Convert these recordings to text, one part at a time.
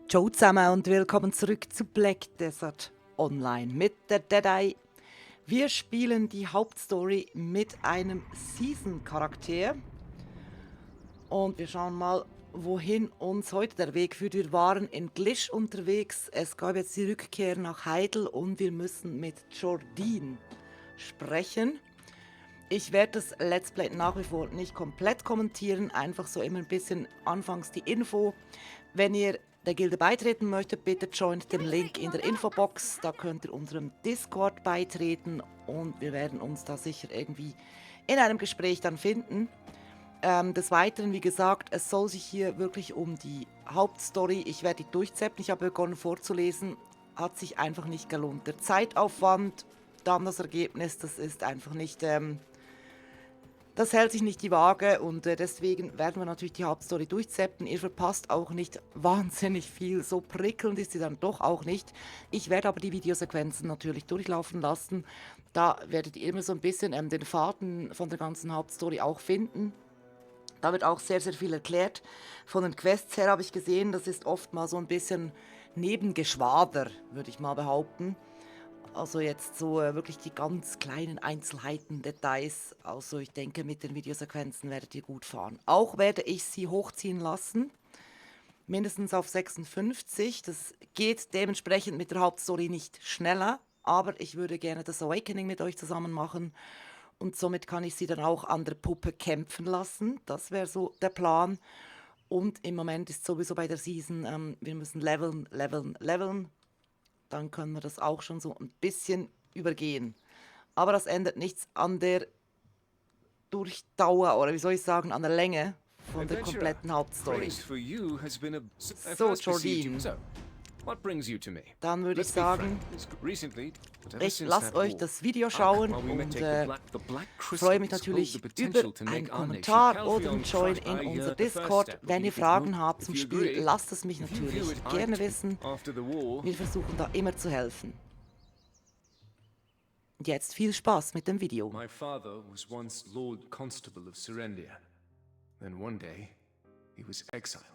Ciao zusammen und willkommen zurück zu Black Desert Online mit der Deadeye. Wir spielen die Hauptstory mit einem Season-Charakter und wir schauen mal, wohin uns heute der Weg führt. Wir waren in Glisch unterwegs, es gab jetzt die Rückkehr nach Heidel und wir müssen mit Jordine sprechen. Ich werde das Let's Play nach wie vor nicht komplett kommentieren, einfach so immer ein bisschen anfangs die Info. Wenn ihr der Gilde beitreten möchtet, bitte joint den Link in der Infobox, da könnt ihr unserem Discord beitreten und wir werden uns da sicher irgendwie in einem Gespräch dann finden. Des Weiteren, wie gesagt, es soll sich hier wirklich um die Hauptstory, ich werde die durchzeppen, ich habe begonnen vorzulesen, hat sich einfach nicht gelohnt. Der Zeitaufwand, dann das Ergebnis, das ist einfach nicht... Das hält sich nicht die Waage und deswegen werden wir natürlich die Hauptstory durchzeppen. Ihr verpasst auch nicht wahnsinnig viel, so prickelnd ist sie dann doch auch nicht. Ich werde aber die Videosequenzen natürlich durchlaufen lassen. Da werdet ihr immer so ein bisschen den Faden von der ganzen Hauptstory auch finden. Da wird auch sehr, sehr viel erklärt. Von den Quests her habe ich gesehen, das ist oft mal so ein bisschen Nebengeschwader, würde ich mal behaupten. Also jetzt so wirklich die ganz kleinen Einzelheiten, Details. Also ich denke, mit den Videosequenzen werdet ihr gut fahren. Auch werde ich sie hochziehen lassen, mindestens auf 56. Das geht dementsprechend mit der Hauptstory nicht schneller, aber ich würde gerne das Awakening mit euch zusammen machen und somit kann ich sie dann auch an der Puppe kämpfen lassen. Das wäre so der Plan. Und im Moment ist sowieso bei der Season, wir müssen leveln. Dann können wir das auch schon so ein bisschen übergehen. Aber das ändert nichts an der Durchdauer, oder wie soll ich sagen, an der Länge von der kompletten Hauptstory. So, Jordine. Dann würde ich sagen, ich lasse euch das Video schauen und freue mich natürlich über einen Kommentar oder ein Join in unser Discord. Wenn ihr Fragen habt zum Spiel, lasst es mich natürlich gerne wissen. Wir versuchen da immer zu helfen. Jetzt viel Spaß mit dem Video. My father was once Lord Constable of Serendia. Then one day, he was exiled.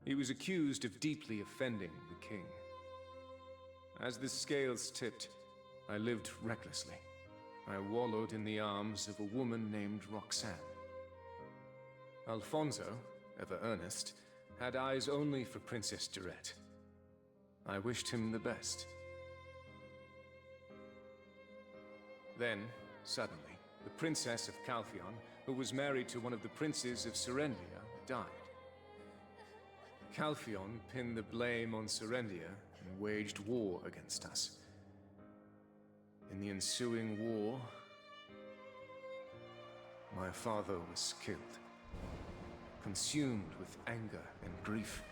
He was accused of deeply offending the king. As the scales tipped, I lived recklessly. I wallowed in the arms of a woman named Roxanne. Alfonso, ever earnest, had eyes only for Princess Jordine. I wished him the best. Then, suddenly, the princess of Calphion, who was married to one of the princes of Serendia, died. Calphion pinned the blame on Serendia and waged war against us. In the ensuing war, my father was killed. Consumed with anger and grief,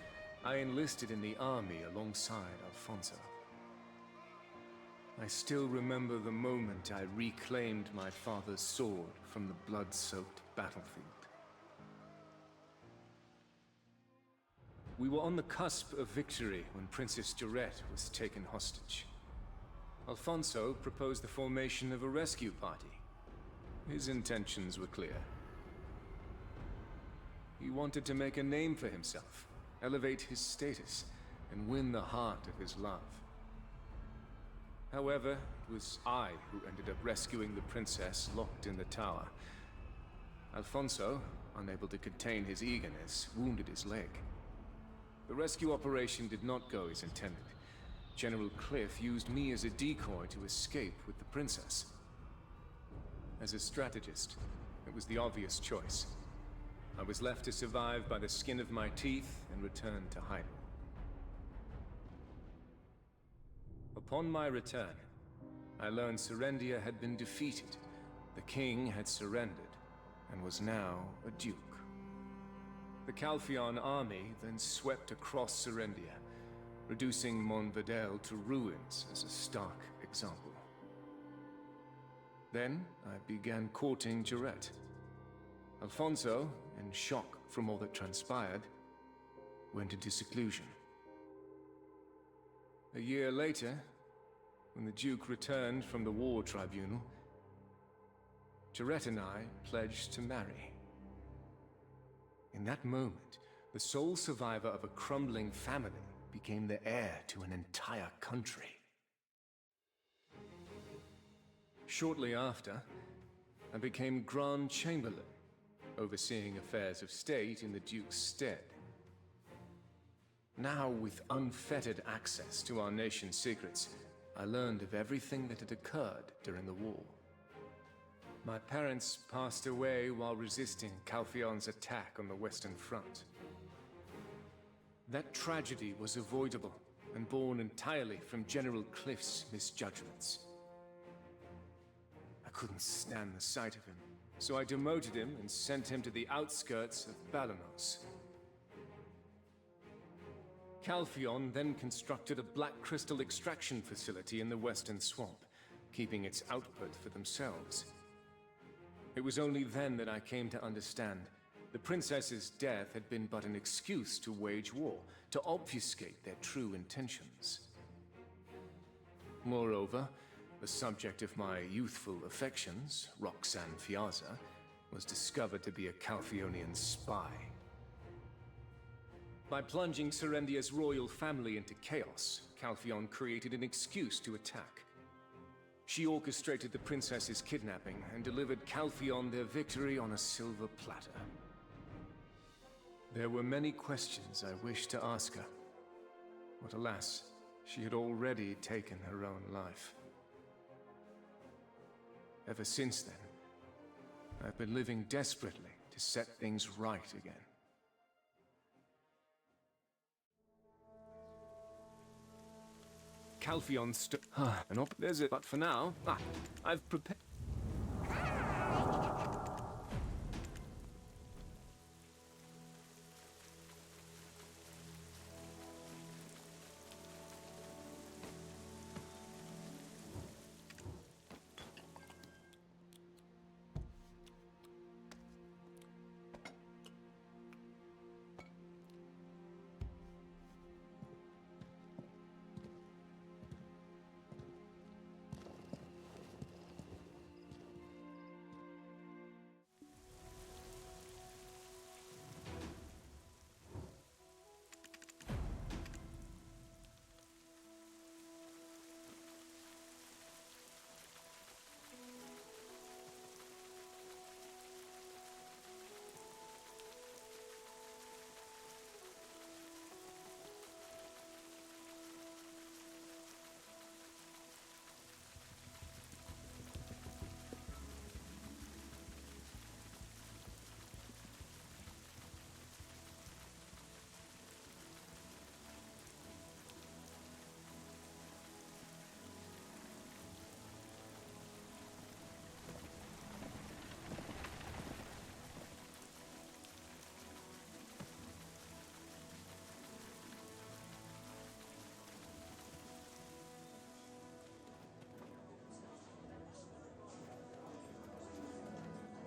I enlisted in the army alongside Alfonso. I still remember the moment I reclaimed my father's sword from the blood-soaked battlefield. We were on the cusp of victory when Princess Jordine was taken hostage. Alfonso proposed the formation of a rescue party. His intentions were clear. He wanted to make a name for himself, elevate his status, and win the heart of his love. However, it was I who ended up rescuing the princess locked in the tower. Alfonso, unable to contain his eagerness, wounded his leg. The rescue operation did not go as intended. General Cliff used me as a decoy to escape with the princess. As a strategist, it was the obvious choice. I was left to survive by the skin of my teeth and return to Heidel. Upon my return, I learned Serendia had been defeated. The king had surrendered and was now a duke. The Calphion army then swept across Serendia, reducing Monvedel to ruins as a stark example. Then I began courting Jordine. Alfonso, in shock from all that transpired, went into seclusion. A year later, when the Duke returned from the war tribunal, Jordine and I pledged to marry. In that moment, The sole survivor of a crumbling family became the heir to an entire country. Shortly after, I became Grand Chamberlain, overseeing affairs of state in the Duke's stead. Now, with unfettered access to our nation's secrets, I learned of everything that had occurred during the war. My parents passed away while resisting Calphion's attack on the Western Front. That tragedy was avoidable and born entirely from General Cliff's misjudgments. I couldn't stand the sight of him, so I demoted him and sent him to the outskirts of Balanos. Calphion then constructed a black crystal extraction facility in the Western Swamp, keeping its output for themselves. It was only then that I came to understand the princess's death had been but an excuse to wage war, to obfuscate their true intentions. Moreover, the subject of my youthful affections, Roxanne Fiaza, was discovered to be a Calphionian spy. By plunging Serendia's royal family into chaos, Calphion created an excuse to attack. She orchestrated the princess's kidnapping and delivered Calphion their victory on a silver platter. There were many questions I wished to ask her, but alas, she had already taken her own life. Ever since then, I've been living desperately to set things right again. Calphion there's it, but for now, I've prepared.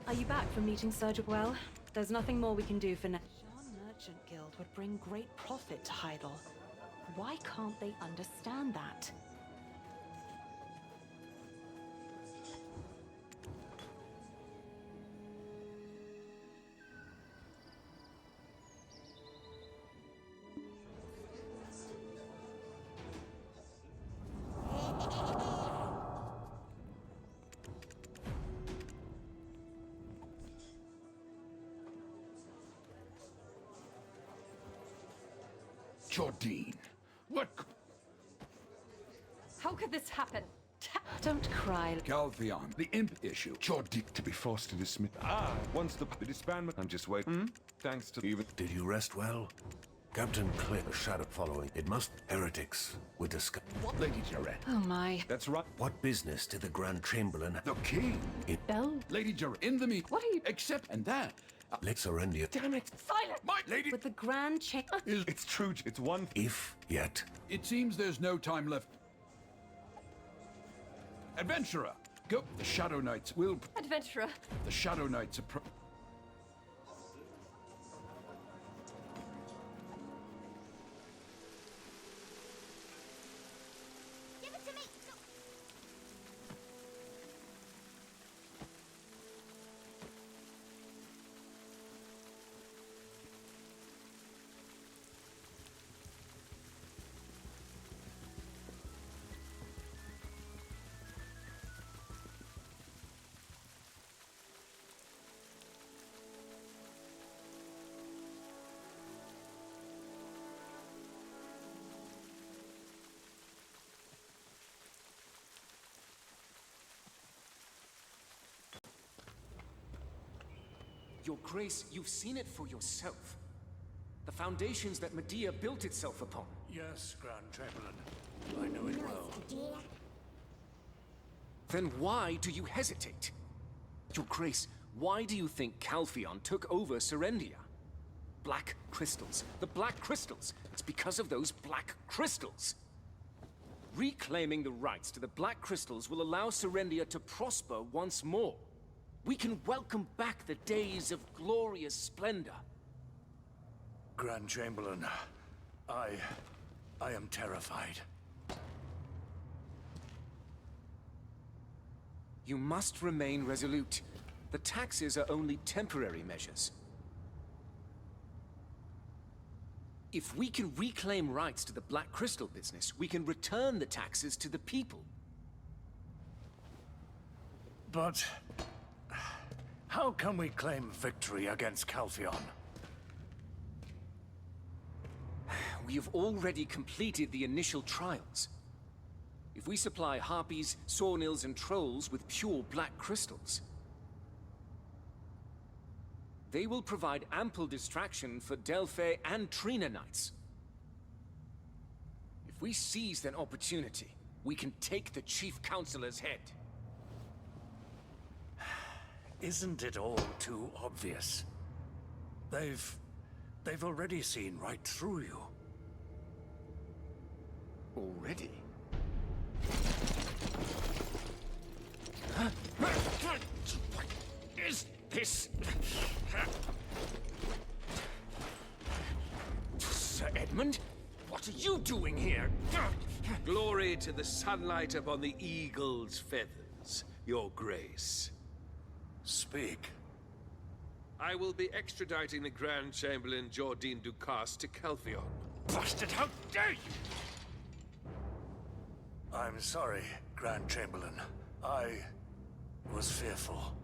Are you back from meeting Surgeon? Well, there's nothing more we can do for now. Shan Merchant Guild would bring great profit to Heidel. Why can't they understand that? Jordine, what? How could this happen? Don't cry. Calphion, the imp issue. Jordine to be forced to dismiss. Once the disbandment. I'm just waiting. Thanks to even. Did you rest well? Captain Cliff, a shadow following. It must. Heretics. We discuss. What? Lady Euren. Oh my. That's right. What business did the Grand Chamberlain? The king. Bell? Lady Euren, in the meet. What are you? Except and that. Let Serendia. Damn it. Silent! My lady. With the grand check. It's true. It's one. If yet. It seems there's no time left. Adventurer, go. The Shadow Knights will. Adventurer. The Shadow Knights approach. Give it to me! Your Grace, you've seen it for yourself. The foundations that Medea built itself upon. Yes, Grand Chamberlain. I know it well. Then why do you hesitate? Your Grace, why do you think Calpheon took over Serendia? Black crystals. The black crystals. It's because of those black crystals. Reclaiming the rights to the black crystals will allow Serendia to prosper once more. We can welcome back the days of glorious splendor. Grand Chamberlain, I am terrified. You must remain resolute. The taxes are only temporary measures. If we can reclaim rights to the Black Crystal business, we can return the taxes to the people. But how can we claim victory against Calpheon? We have already completed the initial trials. If we supply harpies, sawnills, and trolls with pure black crystals, they will provide ample distraction for Delphi and Trina Knights. If we seize that opportunity, we can take the Chief Counselor's head. Isn't it all too obvious? They've already seen right through you. Already? What is this? Sir Edmund? What are you doing here? Glory to the sunlight upon the eagle's feathers, Your Grace. Speak. I will be extraditing the Grand Chamberlain Jordine Ducasse to Calpheon. Bastard, how dare you! I'm sorry, Grand Chamberlain. I was fearful.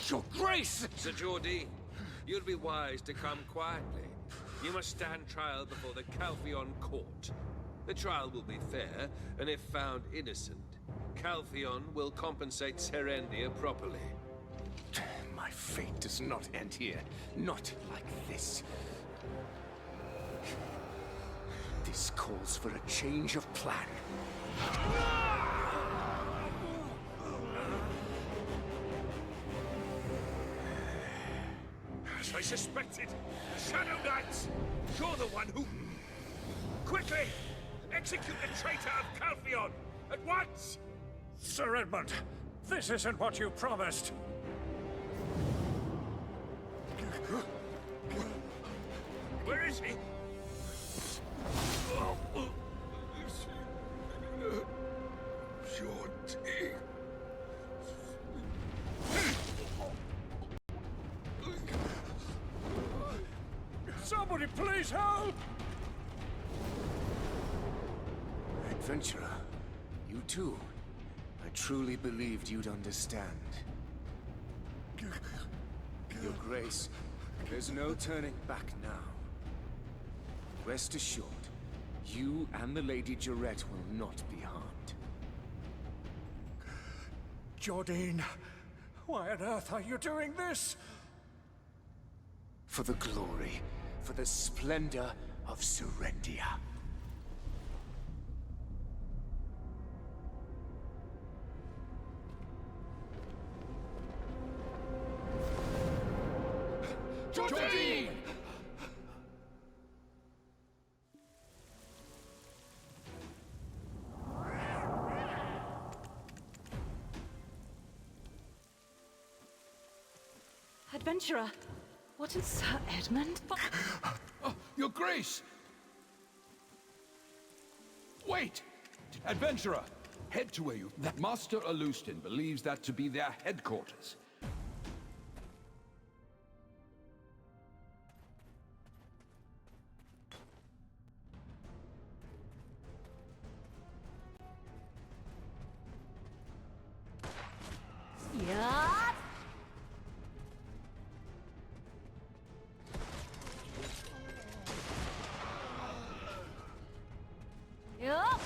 Your Grace! Sir Jordine, you'd be wise to come quietly. You must stand trial before the Calpheon court. The trial will be fair, and if found innocent, Calpheon will compensate Serendia properly. My fate does not end here. Not like this. This calls for a change of plan. As I suspected, Shadow Knights! You're the one who... Quickly! Execute the traitor of Calpheon! At once! Sir Edmund, this isn't what you promised. Where is he? Jordine. Somebody please help! Adventurer, you too. I truly believed you'd understand. Your Grace, there's no turning back now. Rest assured, you and the Lady Jarette will not be harmed. Jordine, why on earth are you doing this? For the glory, for the splendor of Serendia. Jordine! Adventurer, what is Sir Edmund? Oh, Your Grace! Wait! Adventurer, head to where you... Master Alustin believes that to be their headquarters. Yeah. Yup.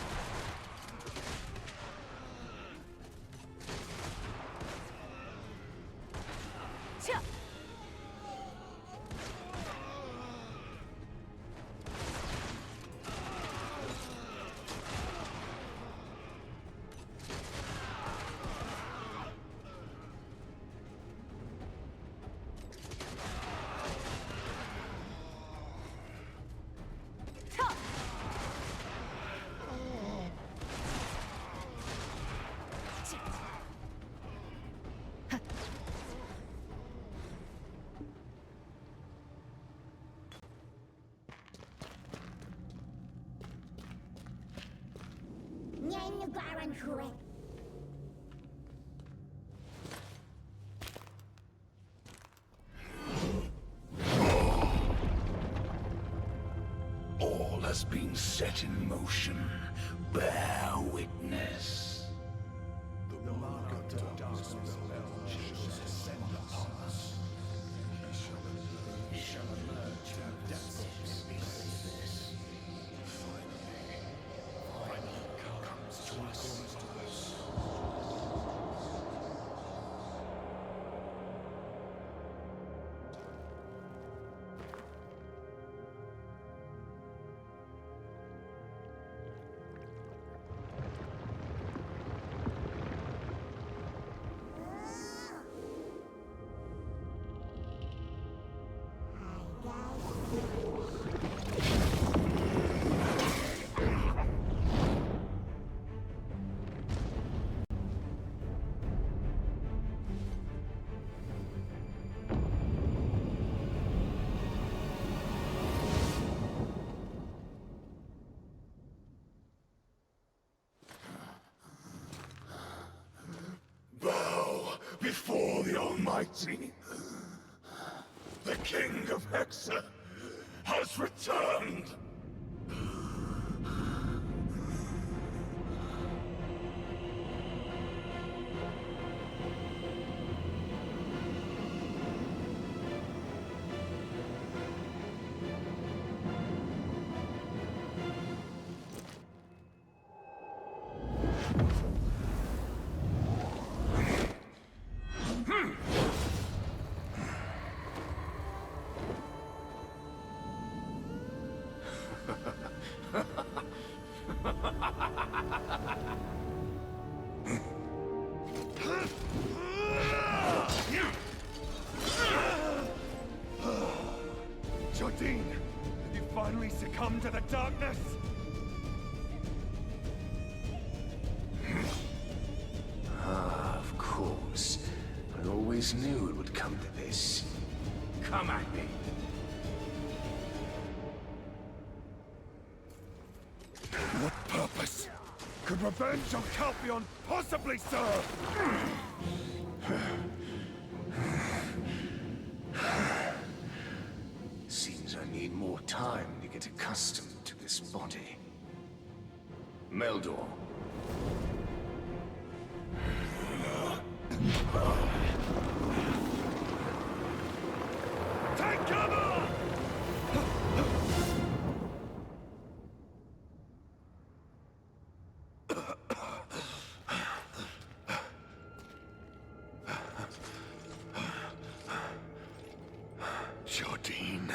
All has been set in motion. Bear witness. The mark of darkness shall descend upon us. We shall emerge from the depths of space. Finally comes to us. Before the Almighty, the King of Hexa has returned. Jordine, you finally succumbed to the darkness? Of course. I always knew it would come to this. Come at me. What purpose could revenge on Calpheon possibly serve? Seems I need more time to get accustomed to this body. Meldor. Take cover! Jordine.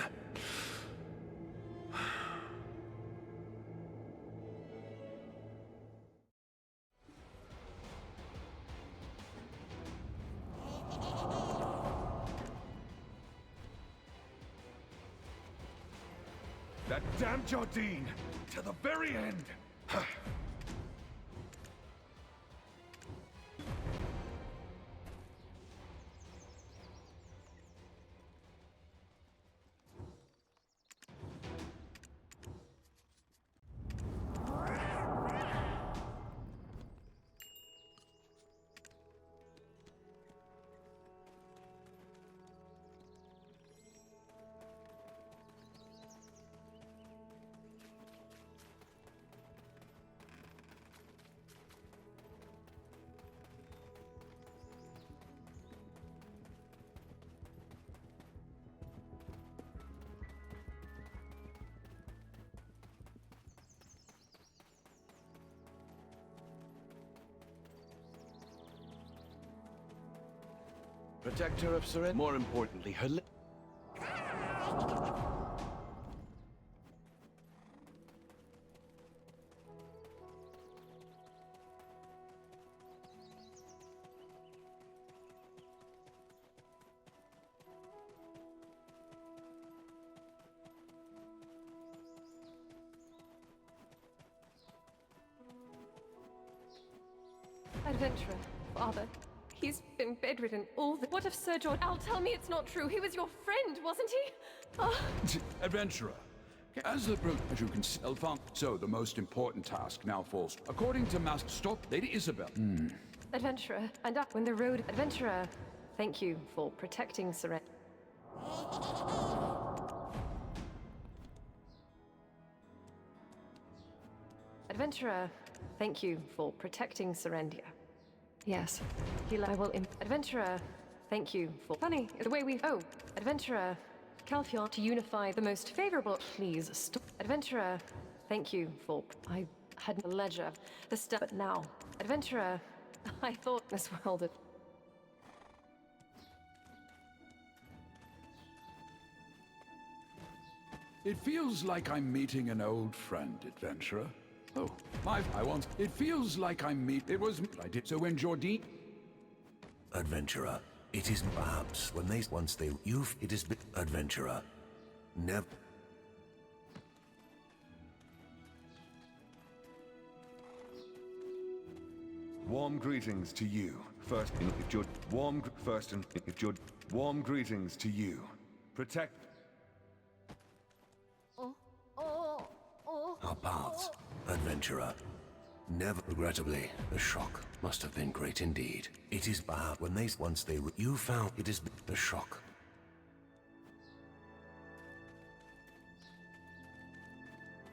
That damn Jordine! To the very end! Protector of Serendia. More importantly, her Adventurer, father. He's been bedridden all the— What if Sir George— Al, tell me it's not true. He was your friend, wasn't he? Oh. Adventurer, As the brute, as you can see, so the most important task now falls. According to Master Stop, Lady Isabel. Adventurer, and up when the road. Adventurer, thank you for protecting Serendia. Adventurer, thank you for protecting Serendia. Yes, I will. Adventurer, thank you for. Funny, the way we. Oh, Adventurer, Calphion to unify the most favorable. Please stop. Adventurer, thank you for. I had the ledger, the stuff, but now, Adventurer, I thought this world of. It feels like I'm meeting an old friend, adventurer. Oh, it feels like it was, I did so when Jordine. Adventurer, it is perhaps when it is, adventurer. Never. Warm greetings to you. Warm greetings to you. Protect. Our paths, adventurer. Never, regrettably, the shock must have been great indeed. It is perhaps when you found it is the shock.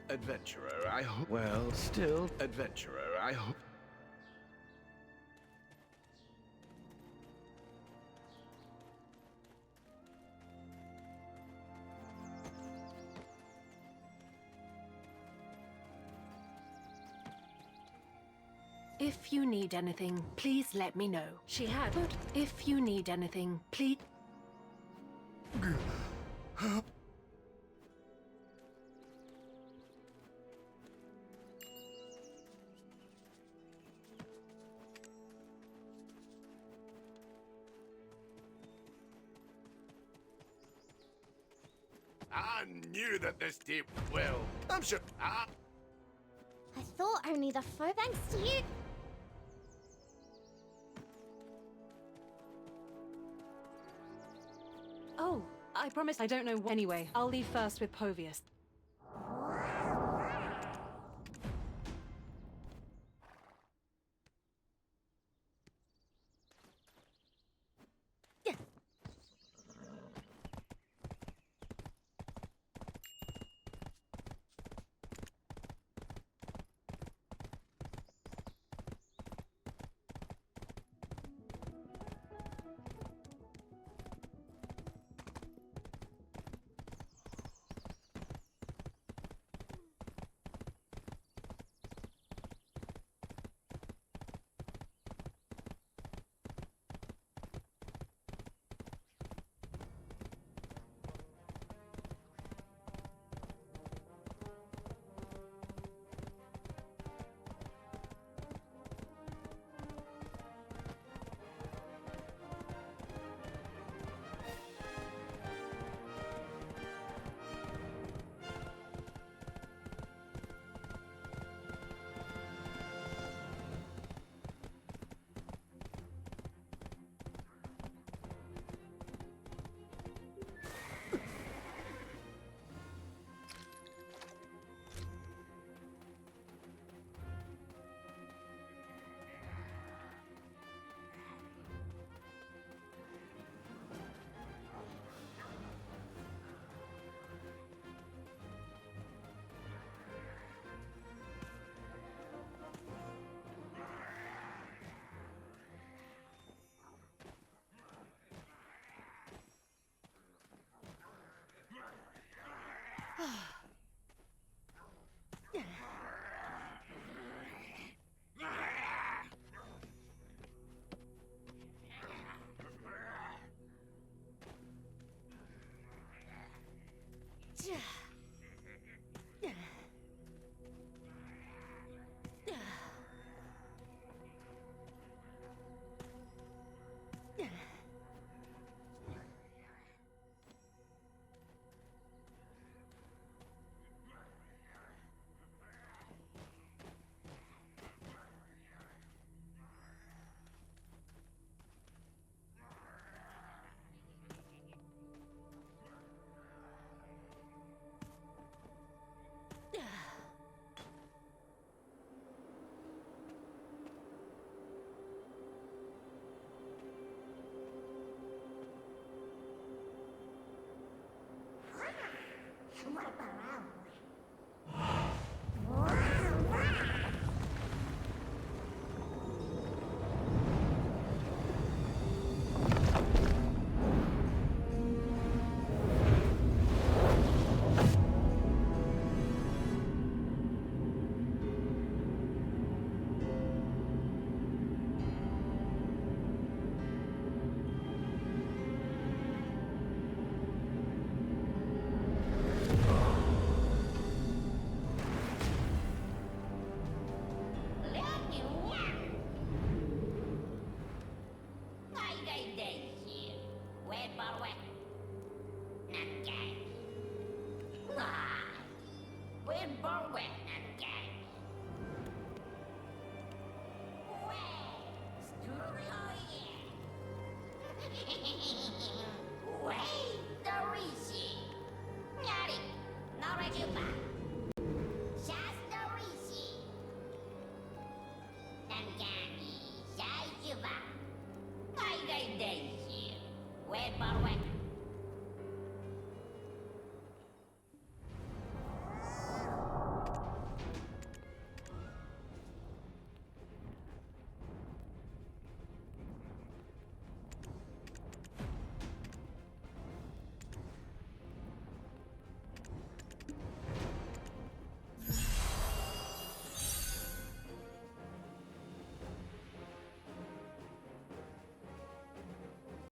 Adventurer, I hope. Well, still, adventurer, I hope. If you need anything, please let me know. She had. But if you need anything, please. I knew that this deep. Well, I'm sure. I thought only the foe, thanks to you. Oh, I promise I don't know. Anyway, I'll leave first with Povius.